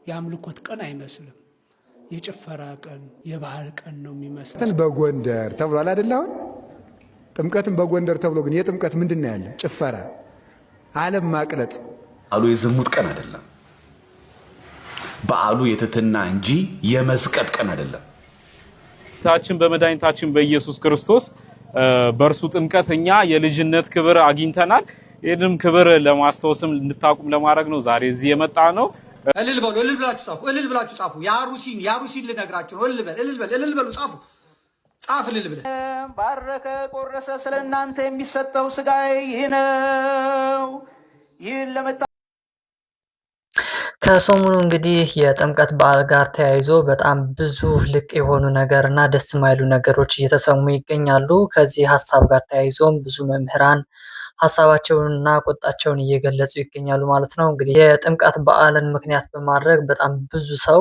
የአምልኮት ቀን አይመስልም። የጭፈራ ቀን፣ የባህል ቀን ነው የሚመስለው። በጎንደር ተብሏል አይደል? አሁን ጥምቀትን በጎንደር ተብሎ ግን የጥምቀት ምንድን ነው ያለ? ጭፈራ፣ ዓለም ማቅለጥ። በዓሉ የዝሙት ቀን አይደለም። በዓሉ የትህትና እንጂ የመዝቀጥ ቀን አይደለም። ታችን በመድኃኒታችን በኢየሱስ ክርስቶስ በእርሱ ጥምቀት እኛ የልጅነት ክብር አግኝተናል። ይህንም ክብር ለማስታወስም እንድታቁም ለማድረግ ነው ዛሬ እዚህ የመጣ ነው። እልል በሉ፣ እልል ብላችሁ ጻፉ፣ እልል ብላችሁ ጻፉ። ያሩሲን ልነግራችሁ ነው። እልል በሉ፣ ጻፍ፣ እልል ብለህ ባረከ ቆረሰ። ስለናንተ የሚሰጠው ስጋዬ ይህ ነው። ይህን ለመጣ ከሰሞኑ እንግዲህ የጥምቀት በዓል ጋር ተያይዞ በጣም ብዙ ልቅ የሆኑ ነገር እና ደስ የማይሉ ነገሮች እየተሰሙ ይገኛሉ። ከዚህ ሀሳብ ጋር ተያይዞም ብዙ መምህራን ሀሳባቸውንና ቁጣቸውን እየገለጹ ይገኛሉ ማለት ነው። እንግዲህ የጥምቀት በዓልን ምክንያት በማድረግ በጣም ብዙ ሰው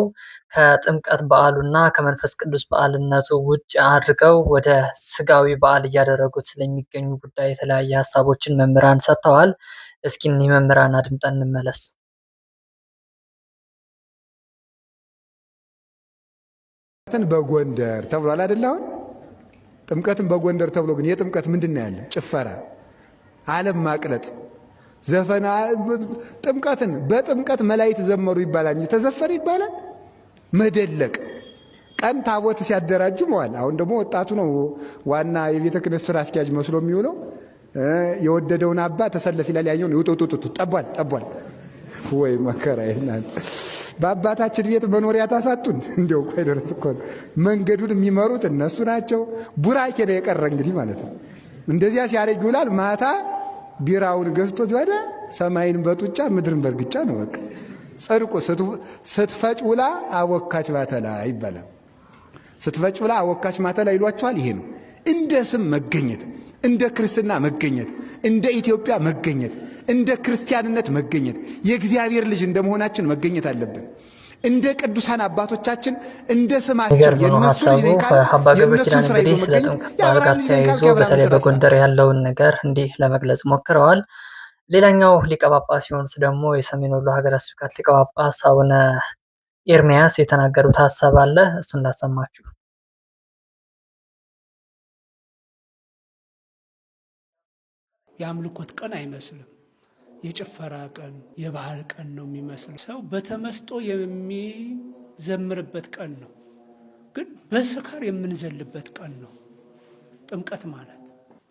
ከጥምቀት በዓሉና ከመንፈስ ቅዱስ በዓልነቱ ውጭ አድርገው ወደ ስጋዊ በዓል እያደረጉት ስለሚገኙ ጉዳይ የተለያየ ሀሳቦችን መምህራን ሰጥተዋል። እስኪ እኒህ መምህራን አድምጠን እንመለስ። በጎንደር ተብሏል አይደል? አሁን ጥምቀትን በጎንደር ተብሎ ግን የጥምቀት ምንድን ነው ያለ? ጭፈራ፣ ዓለም ማቅለጥ፣ ዘፈና። ጥምቀትን በጥምቀት መላእክት ዘመሩ ይባላል እንጂ ተዘፈረ ይባላል? መደለቅ፣ ቀን ታቦት ሲያደራጁ መዋል። አሁን ደግሞ ወጣቱ ነው ዋና የቤተ ክህነት ስራ አስኪያጅ መስሎ የሚውለው። የወደደውን አባ ተሰለፍ ይላል፣ ያኛውን ይውጡጡጡ ጠቧል። ወይ መከራ ይናል። በአባታችን ቤት መኖሪያ ታሳጡን። እንደው ቆይ ድረስ እኮ መንገዱን የሚመሩት እነሱ ናቸው። ቡራኬ ነው የቀረ እንግዲህ ማለት ነው። እንደዚያ ሲያረግ ይውላል። ማታ ቢራውን ገዝቶ ወደ ሰማይን በጡጫ ምድርን በርግጫ ነው በቃ። ጽድቁ ስትፈጭ ውላ አወካች ማተላ ይባላል። ስትፈጭ ውላ አወካች ማተላ ይሏቸዋል። ይሄ ነው እንደ ስም መገኘት፣ እንደ ክርስትና መገኘት፣ እንደ ኢትዮጵያ መገኘት፣ እንደ ክርስቲያንነት መገኘት፣ የእግዚአብሔር ልጅ እንደመሆናችን መገኘት አለብን። እንደ ቅዱሳን አባቶቻችን እንደ ስማቸው ሀሳቡ አባ ገብረ ኪዳን እንግዲህ ስለ ጥምቀት በዓል ጋር ተያይዞ በተለይ በጎንደር ያለውን ነገር እንዲህ ለመግለጽ ሞክረዋል። ሌላኛው ሊቀ ጳጳስ ሲሆኑት ደግሞ የሰሜን ወሎ ሀገረ ስብከት ሊቀ ጳጳስ አቡነ ኤርሚያስ የተናገሩት ሀሳብ አለ። እሱ እንዳሰማችሁ። የአምልኮት ቀን አይመስልም። የጭፈራ ቀን፣ የባህል ቀን ነው የሚመስለው። ሰው በተመስጦ የሚዘምርበት ቀን ነው፣ ግን በስካር የምንዘልበት ቀን ነው ጥምቀት ማለት።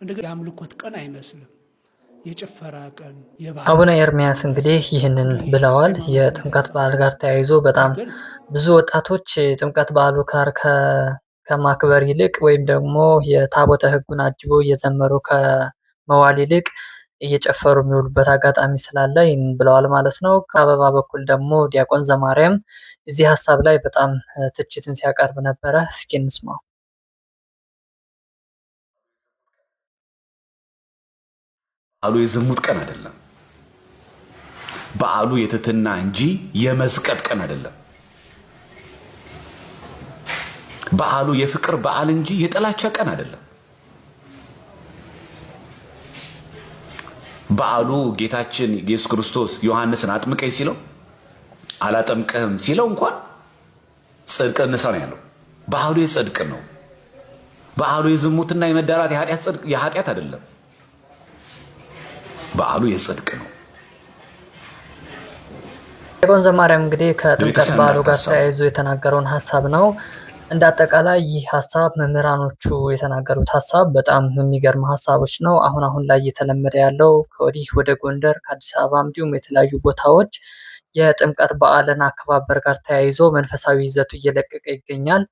እንደገና የአምልኮት ቀን አይመስልም። የጭፈራ ቀን፣ የባህል አቡነ ኤርሚያስ እንግዲህ ይህንን ብለዋል። የጥምቀት በዓል ጋር ተያይዞ በጣም ብዙ ወጣቶች ጥምቀት በዓሉ ጋር ከማክበር ይልቅ ወይም ደግሞ የታቦተ ሕጉን አጅበው እየዘመሩ ከመዋል ይልቅ እየጨፈሩ የሚውሉበት አጋጣሚ ስላለ ይህን ብለዋል ማለት ነው። ከአበባ በኩል ደግሞ ዲያቆን ዘማርያም እዚህ ሀሳብ ላይ በጣም ትችትን ሲያቀርብ ነበረ። እስኪ እንስማው። በዓሉ የዝሙት ቀን አይደለም። በዓሉ የትህትና እንጂ የመዝቀጥ ቀን አይደለም። በዓሉ የፍቅር በዓል እንጂ የጥላቻ ቀን አይደለም። በዓሉ ጌታችን ኢየሱስ ክርስቶስ ዮሐንስን አጥምቀኝ ሲለው አላጠምቅህም ሲለው እንኳን ጽድቅ እንሳ ነው ያለው። በዓሉ የጽድቅ ነው። በዓሉ የዝሙትና የመዳራት የኃጢአት አይደለም። በዓሉ የጽድቅ ነው። ዲያቆን ዘማርያም እንግዲህ ከጥምቀት በዓሉ ጋር ተያይዞ የተናገረውን ሀሳብ ነው። እንደ አጠቃላይ ይህ ሀሳብ መምህራኖቹ የተናገሩት ሀሳብ በጣም የሚገርም ሀሳቦች ነው። አሁን ላይ እየተለመደ ያለው ከወዲህ ወደ ጎንደር ከአዲስ አበባ እንዲሁም የተለያዩ ቦታዎች የጥምቀት በዓልን አከባበር ጋር ተያይዞ መንፈሳዊ ይዘቱ እየለቀቀ ይገኛል።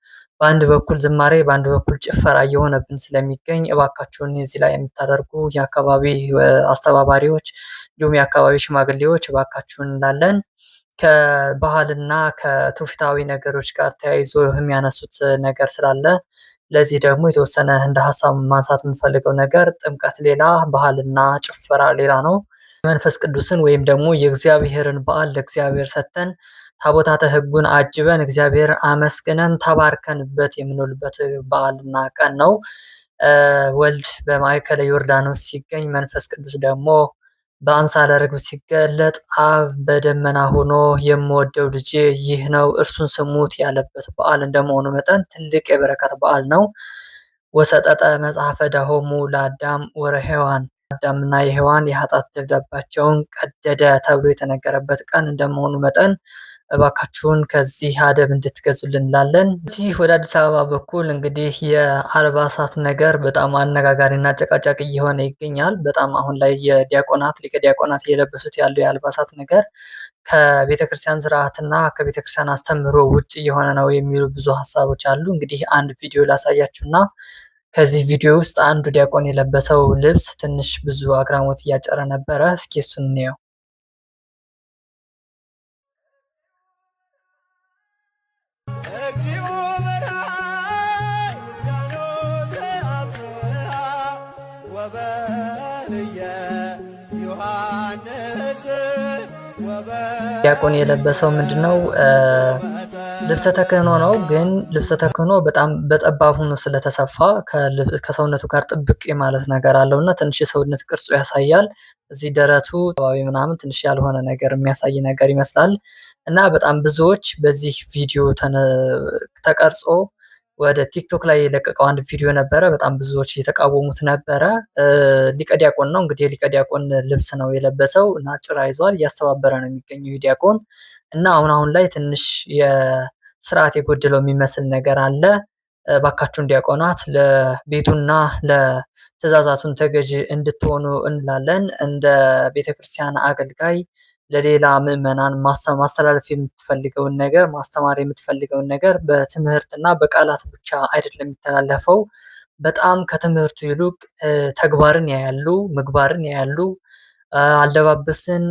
በአንድ በኩል ዝማሬ፣ በአንድ በኩል ጭፈራ እየሆነብን ስለሚገኝ እባካችሁን እዚህ ላይ የምታደርጉ የአካባቢ አስተባባሪዎች እንዲሁም የአካባቢ ሽማግሌዎች እባካችሁን እንላለን። ከባህልና ከትውፊታዊ ነገሮች ጋር ተያይዞ የሚያነሱት ነገር ስላለ ለዚህ ደግሞ የተወሰነ እንደ ሀሳብ ማንሳት የምፈልገው ነገር ጥምቀት ሌላ፣ ባህልና ጭፈራ ሌላ ነው። መንፈስ ቅዱስን ወይም ደግሞ የእግዚአብሔርን በዓል ለእግዚአብሔር ሰጥተን ታቦታተ ሕጉን አጅበን እግዚአብሔር አመስግነን ተባርከንበት የምንውልበት በዓልና ቀን ነው። ወልድ በማዕከለ ዮርዳኖስ ሲገኝ መንፈስ ቅዱስ ደግሞ በአምሳለ ርግብ ሲገለጥ አብ በደመና ሆኖ የምወደው ልጄ ይህ ነው እርሱን ስሙት ያለበት በዓል እንደመሆኑ መጠን ትልቅ የበረከት በዓል ነው። ወሰጠጠ መጽሐፈ ዳሆሙ ለአዳም ወለሔዋን አዳምና የሔዋን የኃጢአት ደብዳቤያቸውን ቀደደ ተብሎ የተነገረበት ቀን እንደመሆኑ መጠን እባካችሁን ከዚህ አደብ እንድትገዙልን እንላለን። እዚህ ወደ አዲስ አበባ በኩል እንግዲህ የአልባሳት ነገር በጣም አነጋጋሪና አጨቃጫቂ እየሆነ ይገኛል። በጣም አሁን ላይ የዲያቆናት ሊቀ ዲያቆናት እየለበሱት ያለው የአልባሳት ነገር ከቤተክርስቲያን ስርዓትና ከቤተክርስቲያን አስተምህሮ ውጭ እየሆነ ነው የሚሉ ብዙ ሀሳቦች አሉ። እንግዲህ አንድ ቪዲዮ ላሳያችሁና ከዚህ ቪዲዮ ውስጥ አንዱ ዲያቆን የለበሰው ልብስ ትንሽ ብዙ አግራሞት እያጨረ ነበረ። እስኪ እሱን እንየው። ዲያቆን የለበሰው ምንድነው? ልብሰ ተክህኖ ነው። ግን ልብሰ ተክህኖ በጣም በጠባብ ሆኖ ስለተሰፋ ከሰውነቱ ጋር ጥብቅ ማለት ነገር አለውና ትንሽ የሰውነት ቅርጹ ያሳያል። እዚህ ደረቱ አባቢ ምናምን ትንሽ ያልሆነ ነገር የሚያሳይ ነገር ይመስላል። እና በጣም ብዙዎች በዚህ ቪዲዮ ተቀርጾ ወደ ቲክቶክ ላይ የለቀቀው አንድ ቪዲዮ ነበረ። በጣም ብዙዎች እየተቃወሙት ነበረ። ሊቀ ዲያቆን ነው እንግዲህ የሊቀ ዲያቆን ልብስ ነው የለበሰው እና ጭራ ይዟል። እያስተባበረ ነው የሚገኘው ዲያቆን እና አሁን ላይ ትንሽ የስርዓት የጎደለው የሚመስል ነገር አለ። ባካችሁን ዲያቆናት ለቤቱና ለትእዛዛቱን ተገዥ እንድትሆኑ እንላለን። እንደ ቤተክርስቲያን አገልጋይ ለሌላ ምዕመናን ማስተላለፍ የምትፈልገውን ነገር ማስተማር የምትፈልገውን ነገር በትምህርትና በቃላት ብቻ አይደለም የሚተላለፈው። በጣም ከትምህርቱ ይልቅ ተግባርን ያያሉ፣ ምግባርን ያያሉ፣ አለባበስን፣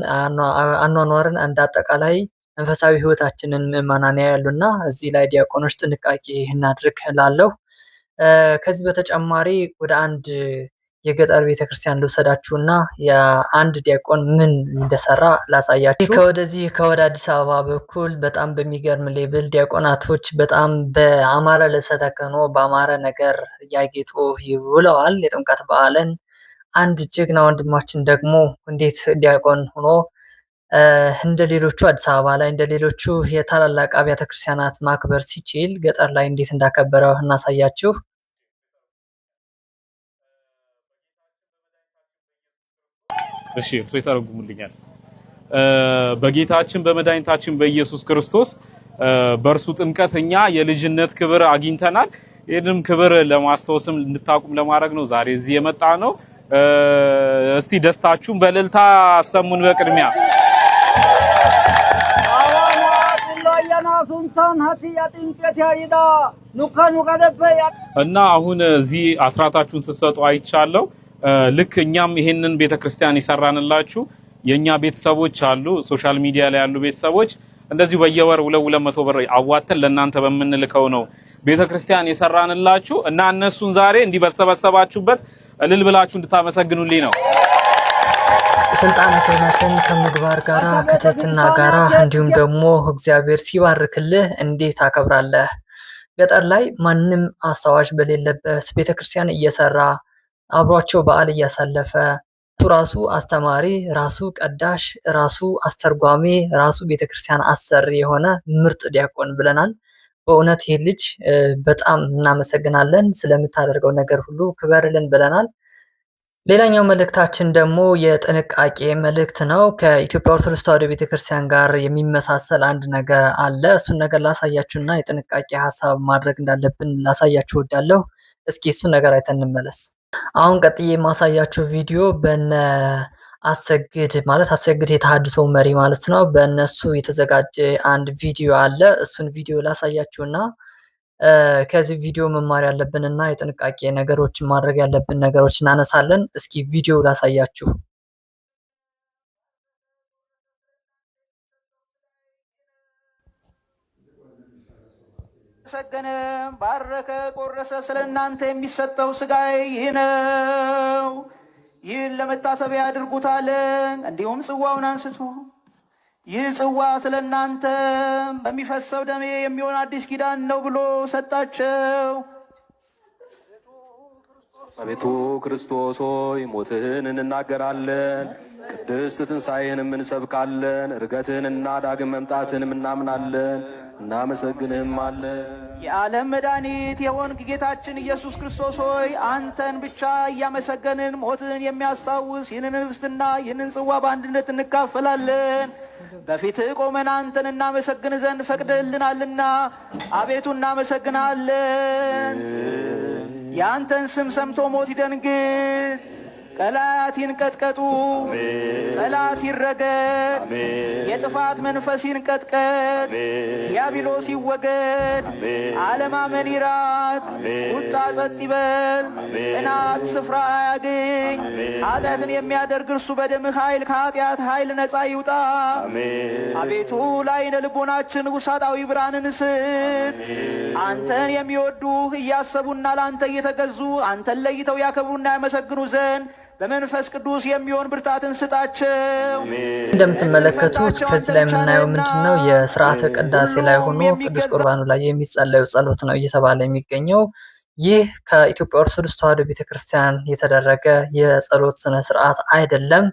አኗኗርን እንዳጠቃላይ መንፈሳዊ ህይወታችንን ምዕመናን ያያሉና እዚህ ላይ ዲያቆኖች ጥንቃቄ እናድርግ እላለሁ። ከዚህ በተጨማሪ ወደ አንድ የገጠር ቤተክርስቲያን ልውሰዳችሁና የአንድ ዲያቆን ምን እንደሰራ ላሳያችሁ። ከወደ አዲስ አበባ በኩል በጣም በሚገርም ሌብል ዲያቆናቶች በጣም በአማረ ልብሰ ተክህኖ በአማረ ነገር ያጌጡ ይውለዋል የጥምቀት በዓልን። አንድ ጀግና ወንድማችን ደግሞ እንዴት ዲያቆን ሆኖ እንደ ሌሎቹ አዲስ አበባ ላይ እንደ ሌሎቹ የታላላቅ አብያተ ክርስቲያናት ማክበር ሲችል ገጠር ላይ እንዴት እንዳከበረው እናሳያችሁ። እሺ እርሶ ይተረጉሙልኛል። በጌታችን በመድኃኒታችን በኢየሱስ ክርስቶስ በእርሱ ጥምቀት እኛ የልጅነት ክብር አግኝተናል። ይህንም ክብር ለማስታወስም እንድታቁም ለማድረግ ነው ዛሬ እዚህ የመጣ ነው። እስቲ ደስታችሁን በእልልታ አሰሙን። በቅድሚያ እና አሁን እዚህ አስራታችሁን ስትሰጡ አይቻለሁ። ልክ እኛም ይሄንን ቤተክርስቲያን ይሰራንላችሁ የኛ ቤተሰቦች አሉ፣ ሶሻል ሚዲያ ላይ ያሉ ቤተሰቦች እንደዚሁ በየወር 200 ብር አዋተን ለእናንተ በምንልከው ነው ቤተክርስቲያን የሰራንላችሁ እና እነሱን ዛሬ እንዲህ በተሰበሰባችሁበት እልል ብላችሁ እንድታመሰግኑልኝ ነው። ስልጣነ ክህነትን ከምግባር ጋራ ከትህትና ጋራ እንዲሁም ደግሞ እግዚአብሔር ሲባርክልህ እንዴት አከብራለህ። ገጠር ላይ ማንም አስታዋሽ በሌለበት ቤተክርስቲያን እየሰራ አብሯቸው በዓል እያሳለፈ ራሱ አስተማሪ፣ ራሱ ቀዳሽ፣ ራሱ አስተርጓሚ፣ ራሱ ቤተክርስቲያን አሰሪ የሆነ ምርጥ ዲያቆን ብለናል። በእውነት ይህ ልጅ በጣም እናመሰግናለን። ስለምታደርገው ነገር ሁሉ ክበርልን ብለናል። ሌላኛው መልእክታችን ደግሞ የጥንቃቄ መልእክት ነው። ከኢትዮጵያ ኦርቶዶክስ ተዋሕዶ ቤተክርስቲያን ጋር የሚመሳሰል አንድ ነገር አለ። እሱን ነገር ላሳያችሁና የጥንቃቄ ሀሳብ ማድረግ እንዳለብን ላሳያችሁ እወዳለሁ። እስኪ እሱን ነገር አይተን እንመለስ። አሁን ቀጥዬ የማሳያችሁ ቪዲዮ በነ አሰግድ የተሐድሶ መሪ ማለት ነው። በእነሱ የተዘጋጀ አንድ ቪዲዮ አለ። እሱን ቪዲዮ ላሳያችሁና ከዚህ ቪዲዮ መማር ያለብንና የጥንቃቄ ነገሮችን ማድረግ ያለብን ነገሮች እናነሳለን። እስኪ ቪዲዮ ላሳያችሁ። ሰገነ ባረከ ቆረሰ ስለናንተ የሚሰጠው ስጋዬ ይህ ነው፣ ይህን ለመታሰቢያ አድርጉት አለ። እንዲሁም ጽዋውን አንስቶ ይህ ጽዋ ስለናንተ በሚፈሰው ደሜ የሚሆን አዲስ ኪዳን ነው ብሎ ሰጣቸው። አቤቱ ክርስቶስ ሆይ ሞትህን እንናገራለን፣ ቅድስት ትንሣኤህንም እንሰብካለን። ዕርገትህንና ዳግም መምጣትህንም እናምናለን፣ እናመሰግንህም አለን። የዓለም መድኃኒት የሆንክ ጌታችን ኢየሱስ ክርስቶስ ሆይ አንተን ብቻ እያመሰገንን ሞትን የሚያስታውስ ይህንን ኅብስትና ይህንን ጽዋ በአንድነት እንካፈላለን። በፊትህ ቆመን አንተን እናመሰግን ዘንድ ፈቅደልናልና አቤቱ እናመሰግንሃለን። የአንተን ስም ሰምቶ ሞት ይደንግጥ፣ ቀላያት ይንቀጥቀጡ፣ ጠላት ይረገጥ፣ የጥፋት መንፈስ ይንቀጥቀጥ፣ ዲያብሎስ ይወገድ፣ አለማመን ይራቅ፣ ቁጣ ጸጥ ይበል፣ ቅናት ስፍራ አያግኝ። ኃጢአትን የሚያደርግ እርሱ በደምህ ኃይል ከኃጢአት ኃይል ነፃ ይውጣ። አቤቱ ለዓይነ ልቦናችን ውሳጣዊ ብርሃንን ስጥ። አንተን የሚወዱህ እያሰቡና ለአንተ እየተገዙ አንተን ለይተው ያከብሩና ያመሰግኑ ዘንድ በመንፈስ ቅዱስ የሚሆን ብርታትን ስጣቸው። እንደምትመለከቱት ከዚህ ላይ የምናየው ምንድነው? የሥርዓተ ቅዳሴ ላይ ሆኖ ቅዱስ ቁርባኑ ላይ የሚጸለዩ ጸሎት ነው እየተባለ የሚገኘው። ይህ ከኢትዮጵያ ኦርቶዶክስ ተዋሕዶ ቤተክርስቲያን የተደረገ የጸሎት ስነ ስርዓት አይደለም።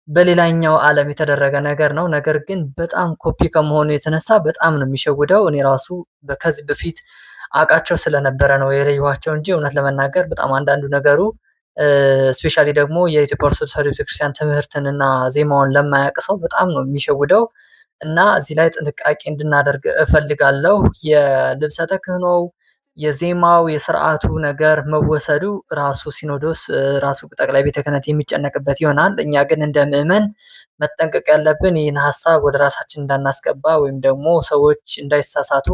በሌላኛው ዓለም የተደረገ ነገር ነው። ነገር ግን በጣም ኮፒ ከመሆኑ የተነሳ በጣም ነው የሚሸውደው። እኔ ራሱ ከዚህ በፊት አውቃቸው ስለነበረ ነው የለየኋቸው እንጂ እውነት ለመናገር በጣም አንዳንዱ ነገሩ ስፔሻሊ ደግሞ የኢትዮጵያ ኦርቶዶክስ ተዋሕዶ ቤተክርስቲያን ትምህርትንና ዜማውን ለማያውቅ ሰው በጣም ነው የሚሸውደው እና እዚህ ላይ ጥንቃቄ እንድናደርግ እፈልጋለሁ። የልብሰ ተክህኖው የዜማው የስርዓቱ ነገር መወሰዱ ራሱ ሲኖዶስ ራሱ ጠቅላይ ቤተ ክህነት የሚጨነቅበት ይሆናል። እኛ ግን እንደ ምዕመን መጠንቀቅ ያለብን ይህን ሀሳብ ወደ ራሳችን እንዳናስገባ ወይም ደግሞ ሰዎች እንዳይሳሳቱ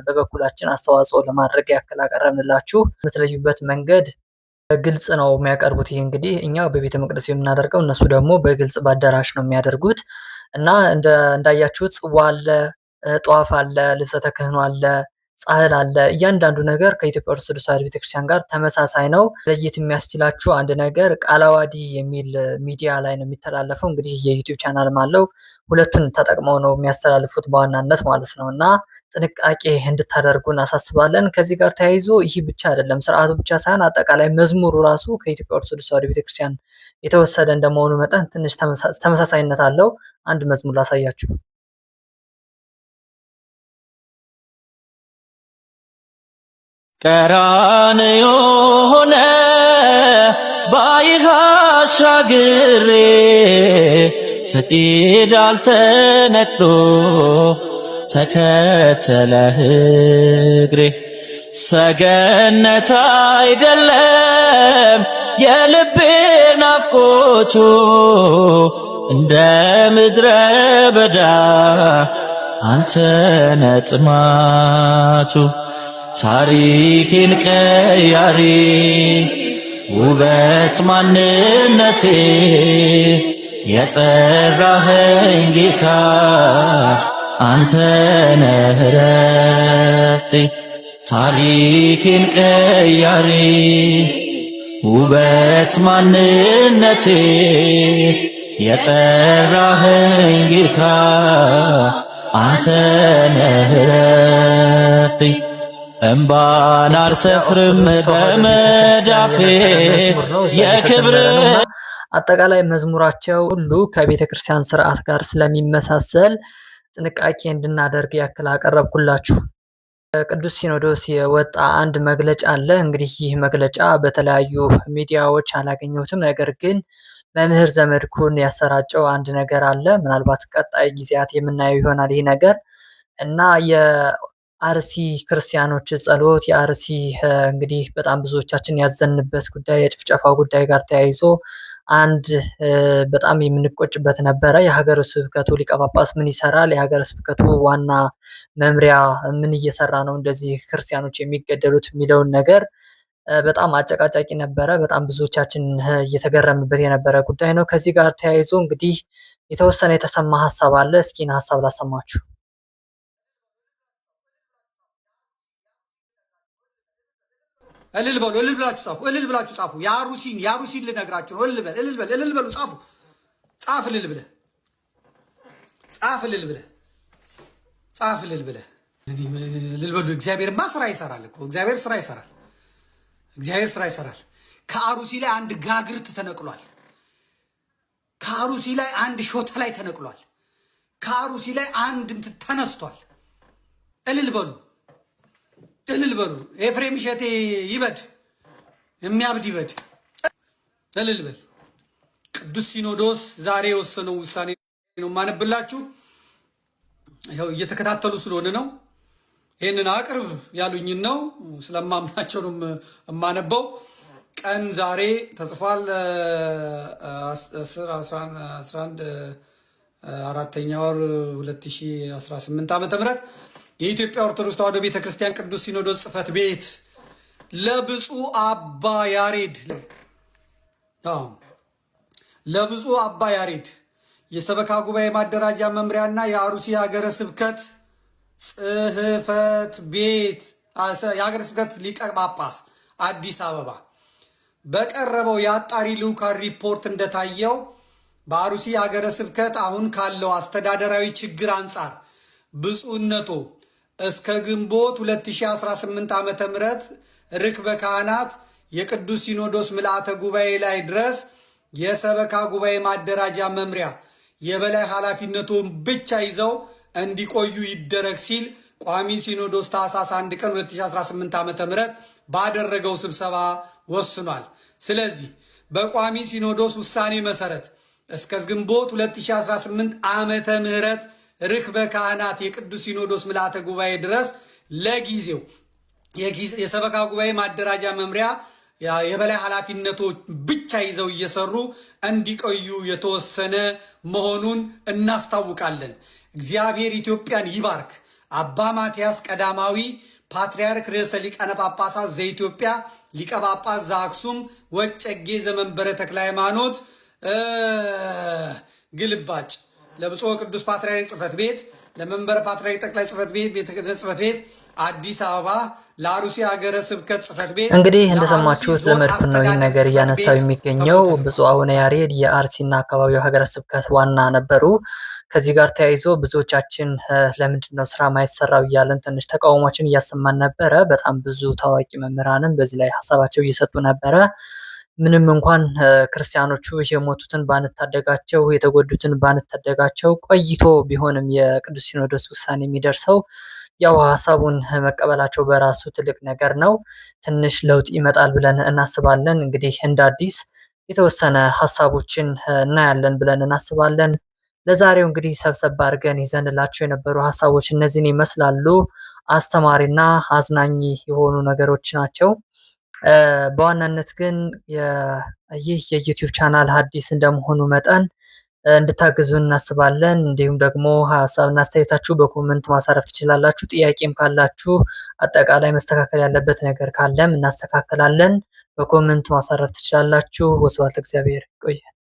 በበኩላችን አስተዋጽኦ ለማድረግ ያክል አቀረብንላችሁ። የምትለዩበት መንገድ ግልጽ ነው የሚያቀርቡት። ይህ እንግዲህ እኛ በቤተ መቅደስ የምናደርገው እነሱ ደግሞ በግልጽ በአዳራሽ ነው የሚያደርጉት እና እንዳያችሁት ጽዋ አለ፣ ጧፍ አለ፣ ልብሰ ተክህኖ አለ፣ ጻሕል አለ። እያንዳንዱ ነገር ከኢትዮጵያ ኦርቶዶክስ ተዋሕዶ ቤተክርስቲያን ጋር ተመሳሳይ ነው። ለየት የሚያስችላችሁ አንድ ነገር ቃለ ዓዋዲ የሚል ሚዲያ ላይ ነው የሚተላለፈው። እንግዲህ የዩቲዩብ ቻናልም አለው። ሁለቱን ተጠቅመው ነው የሚያስተላልፉት በዋናነት ማለት ነው እና ጥንቃቄ እንድታደርጉ እናሳስባለን። ከዚህ ጋር ተያይዞ ይህ ብቻ አይደለም፣ ስርዓቱ ብቻ ሳይሆን አጠቃላይ መዝሙሩ ራሱ ከኢትዮጵያ ኦርቶዶክስ ተዋሕዶ ቤተክርስቲያን የተወሰደ እንደመሆኑ መጠን ትንሽ ተመሳሳይነት አለው። አንድ መዝሙር ላሳያችሁ። ቀራንዮ ሆነ ባይህ አሻግሬ ከጢዳል ተነቅሎ ተከተለህ እግሬ። ሰገነት አይደለም የልቤ ናፍቆቱ እንደ ምድረ በዳ አንተነ ጥማቱ። ታሪኬን ቀያሪ ውበት ማንነቴ የጠራኸኝ ጌታ አንተ ነህ ረፍቴ። ታሪኬን ቀያሪ ውበት ማንነቴ የጠራኸኝ ጌታ አንተ ነህ ረፍቴ። እምባን አልሰፍርም በመዳፌ የክብር አጠቃላይ መዝሙራቸው ሁሉ ከቤተ ክርስቲያን ስርዓት ጋር ስለሚመሳሰል ጥንቃቄ እንድናደርግ ያክል አቀረብኩላችሁ። ቅዱስ ሲኖዶስ የወጣ አንድ መግለጫ አለ። እንግዲህ ይህ መግለጫ በተለያዩ ሚዲያዎች አላገኘሁትም። ነገር ግን መምህር ዘመድኩን ያሰራጨው አንድ ነገር አለ። ምናልባት ቀጣይ ጊዜያት የምናየው ይሆናል ይህ ነገር እና የአርሲ ክርስቲያኖች ጸሎት የአርሲ እንግዲህ በጣም ብዙዎቻችን ያዘንበት ጉዳይ የጭፍጨፋው ጉዳይ ጋር ተያይዞ አንድ በጣም የምንቆጭበት ነበረ። የሀገረ ስብከቱ ሊቀ ጳጳስ ምን ይሰራል? የሀገረ ስብከቱ ዋና መምሪያ ምን እየሰራ ነው እንደዚህ ክርስቲያኖች የሚገደሉት የሚለውን ነገር በጣም አጨቃጫቂ ነበረ። በጣም ብዙዎቻችን እየተገረምንበት የነበረ ጉዳይ ነው። ከዚህ ጋር ተያይዞ እንግዲህ የተወሰነ የተሰማ ሀሳብ አለ። እስኪን ሀሳብ ላሰማችሁ። እልል በሉ፣ እልል ብላችሁ ጻፉ፣ እልል ብላችሁ ጻፉ። የአሩሲን ልነግራችሁ ነው። እልል በሉ፣ ጻፉ፣ ጻፍ፣ እልል ብለህ ጻፍ፣ እልል ብለህ ጻፍ፣ እልል ብለህ እልል በሉ። እግዚአብሔርማ ስራ ይሰራል እኮ እግዚአብሔር ስራ ይሰራል። እግዚአብሔር ስራ ይሰራል። ከአሩሲ ላይ አንድ ጋግርት ተነቅሏል። ከአሩሲ ላይ አንድ ሾተ ላይ ተነቅሏል። ከአሩሲ ላይ አንድ እንትን ተነስቷል። እልል በሉ እልል በሉ። ኤፍሬም እሸቴ ይበድ፣ የሚያብድ ይበድ። እልል በል። ቅዱስ ሲኖዶስ ዛሬ የወሰነው ውሳኔ ነው የማነብላችሁ። ይኸው እየተከታተሉ ስለሆነ ነው። ይህንን አቅርብ ያሉኝን ነው ስለማምናቸው ነው የማነበው። ቀን ዛሬ ተጽፏል 11 4ኛ ወር 2018 ዓ.ም የኢትዮጵያ ኦርቶዶክስ ተዋሕዶ ቤተክርስቲያን ቅዱስ ሲኖዶስ ጽሕፈት ቤት ለብፁዕ አባ ያሬድ ለብፁዕ አባ ያሬድ የሰበካ ጉባኤ ማደራጃ መምሪያና የአሩሲ ሀገረ ስብከት ጽሕፈት ቤት የሀገረ ስብከት ሊቀ ጳጳስ አዲስ አበባ በቀረበው የአጣሪ ልዑካን ሪፖርት እንደታየው በአሩሲ ሀገረ ስብከት አሁን ካለው አስተዳደራዊ ችግር አንጻር ብፁዕነቶ እስከ ግንቦት 2018 ዓ.ም ርክበ ካህናት የቅዱስ ሲኖዶስ ምልአተ ጉባኤ ላይ ድረስ የሰበካ ጉባኤ ማደራጃ መምሪያ የበላይ ኃላፊነቱን ብቻ ይዘው እንዲቆዩ ይደረግ ሲል ቋሚ ሲኖዶስ ታኅሳስ 1 ቀን 2018 ዓ.ም ባደረገው ስብሰባ ወስኗል። ስለዚህ በቋሚ ሲኖዶስ ውሳኔ መሰረት እስከ ግንቦት 2018 ዓመተ ምህረት ርክበ ካህናት የቅዱስ ሲኖዶስ ምልአተ ጉባኤ ድረስ ለጊዜው የሰበካ ጉባኤ ማደራጃ መምሪያ የበላይ ኃላፊነቶች ብቻ ይዘው እየሰሩ እንዲቆዩ የተወሰነ መሆኑን እናስታውቃለን። እግዚአብሔር ኢትዮጵያን ይባርክ። አባ ማትያስ ቀዳማዊ ፓትርያርክ ርዕሰ ሊቃነ ጳጳሳት ዘኢትዮጵያ ሊቀ ጳጳስ ዘአክሱም ወጨጌ ዘመንበረ ተክለ ሃይማኖት ግልባጭ ለብፁዕ ቅዱስ ፓትርያርክ ጽሕፈት ቤት፣ ለመንበረ ፓትርያርክ ጠቅላይ ጽሕፈት ቤት፣ ቤተ ክህነት ጽሕፈት ቤት አዲስ አበባ፣ ለአሩሲ ሀገረ ስብከት ጽሕፈት ቤት። እንግዲህ እንደሰማችሁት ዘመድኩን ነው ይህን ነገር እያነሳው የሚገኘው። ብፁዕ አቡነ ያሬድ የአርሲና አካባቢው ሀገረ ስብከት ዋና ነበሩ። ከዚህ ጋር ተያይዞ ብዙዎቻችን ለምንድን ነው ስራ ማይሰራው እያለን ትንሽ ተቃውሞችን እያሰማን ነበረ። በጣም ብዙ ታዋቂ መምህራንም በዚህ ላይ ሀሳባቸው እየሰጡ ነበረ። ምንም እንኳን ክርስቲያኖቹ የሞቱትን ባንታደጋቸው የተጎዱትን ባንታደጋቸው ቆይቶ ቢሆንም የቅዱስ ሲኖዶስ ውሳኔ የሚደርሰው ያው ሀሳቡን መቀበላቸው በራሱ ትልቅ ነገር ነው። ትንሽ ለውጥ ይመጣል ብለን እናስባለን። እንግዲህ እንደ አዲስ የተወሰነ ሀሳቦችን እናያለን ብለን እናስባለን። ለዛሬው እንግዲህ ሰብሰብ አድርገን ይዘንላቸው የነበሩ ሀሳቦች እነዚህን ይመስላሉ። አስተማሪና አዝናኝ የሆኑ ነገሮች ናቸው። በዋናነት ግን ይህ የዩቲዩብ ቻናል ሐዲስ እንደመሆኑ መጠን እንድታግዙን እናስባለን። እንዲሁም ደግሞ ሀሳብና አስተያየታችሁ በኮሜንት ማሳረፍ ትችላላችሁ። ጥያቄም ካላችሁ አጠቃላይ መስተካከል ያለበት ነገር ካለም እናስተካከላለን። በኮሜንት ማሳረፍ ትችላላችሁ። ወስብሐት ለእግዚአብሔር። ይቆያል።